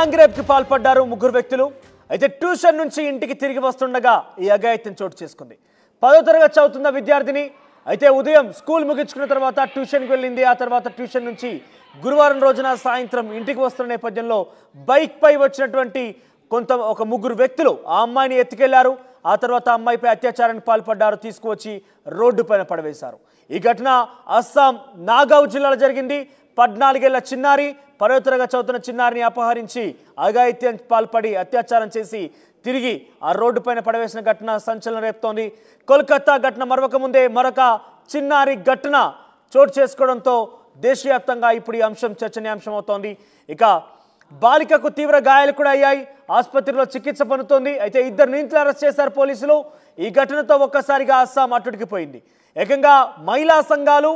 Gang rape కి పాల్పడ్డారు ముగ్గురు వ్యక్తులు. అయితే ట్యూషన్ నుంచి ఇంటికి తిరిగి వస్తుండగా ఈ అఘాయిత్యం చోటు చేసుకుంది. 10వ తరగతి చదువుతున్న విద్యార్థిని అయితే ఉదయం స్కూల్ ముగించుకున్న తర్వాత ట్యూషన్కి వెళ్ళింది. ఆ తర్వాత ట్యూషన్ నుంచి గురువారం రోజున సాయంత్రం ఇంటికి వస్తున్న నేపథ్యంలో బైక్ పై వచ్చినటువంటి ఒక ముగ్గురు వ్యక్తులు ఆ అమ్మాయిని ఎత్తుకెళ్లారు. ఆ తర్వాత అమ్మాయిపై అత్యాచారానికి పాల్పడ్డారు. తీసుకువచ్చి రోడ్డు పైన పడవేశారు. ఈ ఘటన అస్సాం నాగౌ జిల్లాలో జరిగింది. 14 ఏళ్ల చిన్నారి 10వ తరగతి చదువుతున్న చిన్నారిని అపహరించి అఘాయిత్యం పాల్పడి అత్యాచారం చేసి తిరిగి ఆ రోడ్డు పైన పడవేసిన ఘటన సంచలనం రేపుతోంది. కోల్కతా ఘటన మరొక ముందే మరొక చిన్నారి ఘటన చోటు చేసుకోవడంతో దేశవ్యాప్తంగా ఇప్పుడు ఈ అంశం చర్చనీయాంశం అవుతోంది. ఇక బాలికకు తీవ్ర గాయాలు కూడా అయ్యాయి. ఆసుపత్రిలో చికిత్స పొందుతోంది. అయితే 2 నిందితులు అరెస్ట్ చేశారు పోలీసులు. ఈ ఘటనతో ఒక్కసారిగా అస్సాం అట్టుడికిపోయింది. ఏకంగా మహిళా సంఘాలు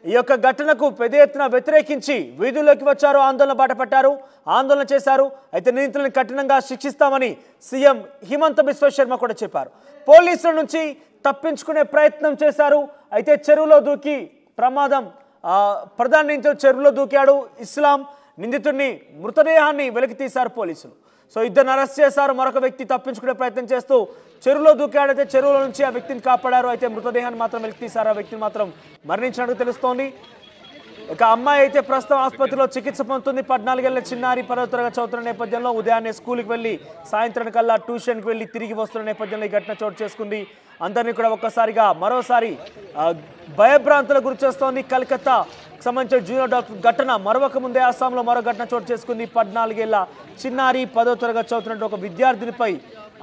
ఈ యొక్క ఘటనకు పెద్ద ఎత్తున వ్యతిరేకించి వీధుల్లోకి వచ్చారు, ఆందోళన బాటపట్టారు, ఆందోళన చేశారు. అయితే నిందితులను కఠినంగా శిక్షిస్తామని సీఎం హిమంత బిశ్వ శర్మ కూడా చెప్పారు. పోలీసుల నుంచి తప్పించుకునే ప్రయత్నం చేశారు. అయితే చెరువులో దూకి ప్రమాదం ప్రధాన నిందితుడు చెరువులో దూకాడు. ఇస్లాం నిందితుడిని మృతదేహాన్ని వెలికి తీశారు పోలీసులు. సో 2 అరెస్ట్ చేశారు. మరొక వ్యక్తి తప్పించుకునే ప్రయత్నం చేస్తూ చెరువులో దూకాడైతే చెరువులో నుంచి ఆ వ్యక్తిని కాపాడారు. అయితే మృతదేహాన్ని మాత్రం వెలికి తీశారు. ఆ వ్యక్తిని మాత్రం మరణించినట్టు తెలుస్తోంది. ఇక అమ్మాయి అయితే ప్రస్తుతం ఆసుపత్రిలో చికిత్స పొందుతుంది. 14 ఏళ్ల చిన్నారి 10వ తరగతి చదువుతున్న నేపథ్యంలో ఉదయాన్నే స్కూల్కి వెళ్ళి సాయంత్రం కల్లా ట్యూషన్కి వెళ్ళి తిరిగి వస్తున్న నేపథ్యంలో ఈ ఘటన చోటు చేసుకుంది. అందరినీ కూడా ఒక్కసారిగా మరోసారి భయభ్రాంతులకు గురి చేస్తోంది. కలకత్తా సంబంధించిన జూనియర్ డాక్టర్ ఘటన మరొక ముందే అస్సాంలో మరో ఘటన చోటు చేసుకుంది. 14 ఏళ్ల చిన్నారి 10వ తరగతి చదువుతున్న ఒక విద్యార్థినిపై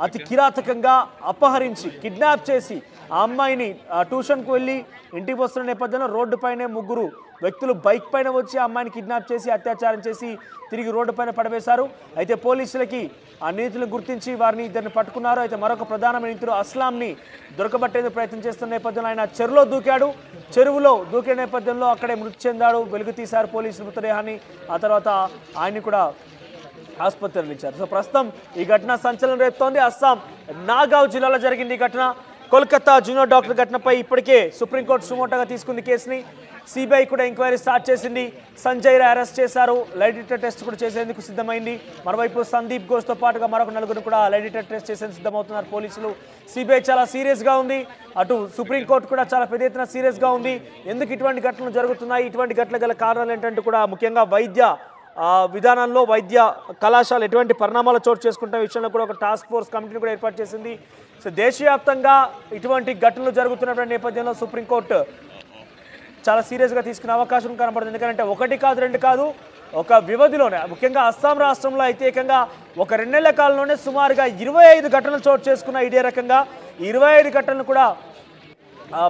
అతి కిరాతకంగా అపహరించి కిడ్నాప్ చేసి ఆ అమ్మాయిని ట్యూషన్కు వెళ్ళి ఇంటికి వస్తున్న నేపథ్యంలో రోడ్డుపైనే ముగ్గురు వ్యక్తులు బైక్ పైన వచ్చి ఆ అమ్మాయిని కిడ్నాప్ చేసి అత్యాచారం చేసి తిరిగి రోడ్డు పైన పడవేశారు. అయితే పోలీసులకి ఆ నిందితులను గుర్తించి వారిని 2 పట్టుకున్నారు. అయితే మరొక ప్రధానమైన నిందితుడు అస్లాంని దొరకబట్టేందుకు ప్రయత్నం చేస్తున్న నేపథ్యంలో ఆయన చెరువులో దూకాడు. చెరువులో దూకే నేపథ్యంలో అక్కడే మృతి చెందాడు. వెలుగు తీశారు పోలీసులు మృతదేహాన్ని. ఆ తర్వాత ఆయన్ని కూడా ఆసుపత్రిలో ఇచ్చారు. సో ప్రస్తుతం ఈ ఘటన సంచలనం రేపుతోంది. అస్సాం నాగౌ జిల్లాలో జరిగింది ఈ ఘటన. కోల్కతా జూనియర్ డాక్టర్ ఘటనపై ఇప్పటికే సుప్రీంకోర్టు సుమోటోగా తీసుకుంది కేసుని. సిబిఐ కూడా ఎంక్వైరీ స్టార్ట్ చేసింది. సంజయ్ రాయ్ అరెస్ట్ చేశారు. లై డిటెక్టర్ టెస్ట్ కూడా చేసేందుకు సిద్ధమైంది. మరోవైపు సందీప్ ఘోష్తో పాటుగా మరొక 4 కూడా లై డిటెక్టర్ టెస్ట్ చేసేందుకు సిద్ధమవుతున్నారు పోలీసులు. సిబిఐ చాలా సీరియస్గా ఉంది. అటు సుప్రీంకోర్టు కూడా చాలా పెద్ద ఎత్తున సీరియస్గా ఉంది. ఎందుకు ఇటువంటి ఘటనలు జరుగుతున్నాయి, ఇటువంటి ఘటనలు గల కారణాలు ఏంటంటే కూడా ముఖ్యంగా వైద్య విధానంలో వైద్య కళాశాల ఎటువంటి పరిణామాలు చోటు చేసుకుంటున్న విషయంలో కూడా ఒక టాస్క్ ఫోర్స్ కమిటీని కూడా ఏర్పాటు చేసింది. సో దేశవ్యాప్తంగా ఇటువంటి ఘటనలు జరుగుతున్నటువంటి నేపథ్యంలో సుప్రీంకోర్టు చాలా సీరియస్గా తీసుకునే అవకాశం కనబడుతుంది. ఎందుకంటే 1 కాదు 2 కాదు, ఒక వ్యవధిలోనే ముఖ్యంగా అస్సాం రాష్ట్రంలో అయితే ఏకంగా ఒక 2 నెలల కాలంలోనే సుమారుగా 25 ఘటనలు చోటు చేసుకున్న ఇదే రకంగా 25 ఘటనలు కూడా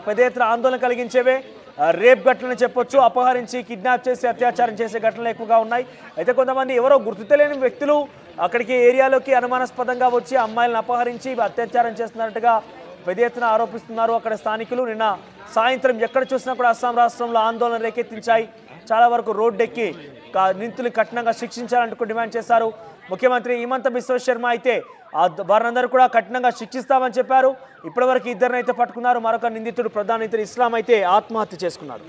పెద్ద ఎత్తున ఆందోళన కలిగించేవే. రేప్ ఘటనలు చెప్పొచ్చు, అపహరించి కిడ్నాప్ చేసి అత్యాచారం చేసే ఘటనలు ఎక్కువగా ఉన్నాయి. అయితే కొంతమంది ఎవరో గుర్తు తెలియని వ్యక్తులు అక్కడికి ఏరియాలోకి అనుమానాస్పదంగా వచ్చి అమ్మాయిలను అపహరించి అత్యాచారం చేస్తున్నట్టుగా పెద్ద ఎత్తున ఆరోపిస్తున్నారు అక్కడ స్థానికులు. నిన్న సాయంత్రం ఎక్కడ చూసినా కూడా అస్సాం రాష్ట్రంలో ఆందోళన రేకెత్తించాయి. చాలా వరకు రోడ్డెక్కి నిందితులు కఠినంగా శిక్షించాలంటూ డిమాండ్ చేశారు. ముఖ్యమంత్రి హిమంత బిశ్వ శర్మ అయితే వారందరూ కూడా కఠినంగా శిక్షిస్తామని చెప్పారు. ఇప్పటివరకు 2 అయితే పట్టుకున్నారు. మరొక నిందితుడు ప్రధాన నిందితుడు ఇస్లాం అయితే ఆత్మహత్య చేసుకున్నాడు.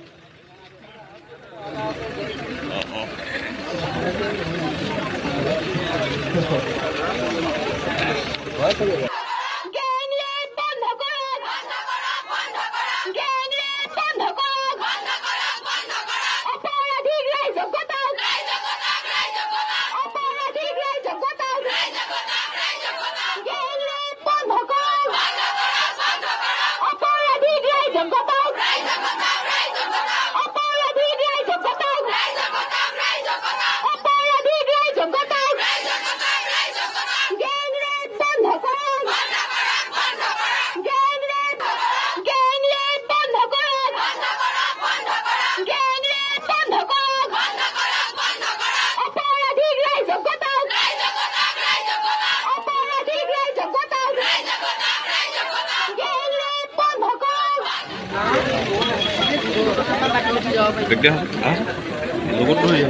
Gede, lugu tuh ya.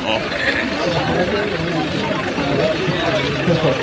Oh. बहुत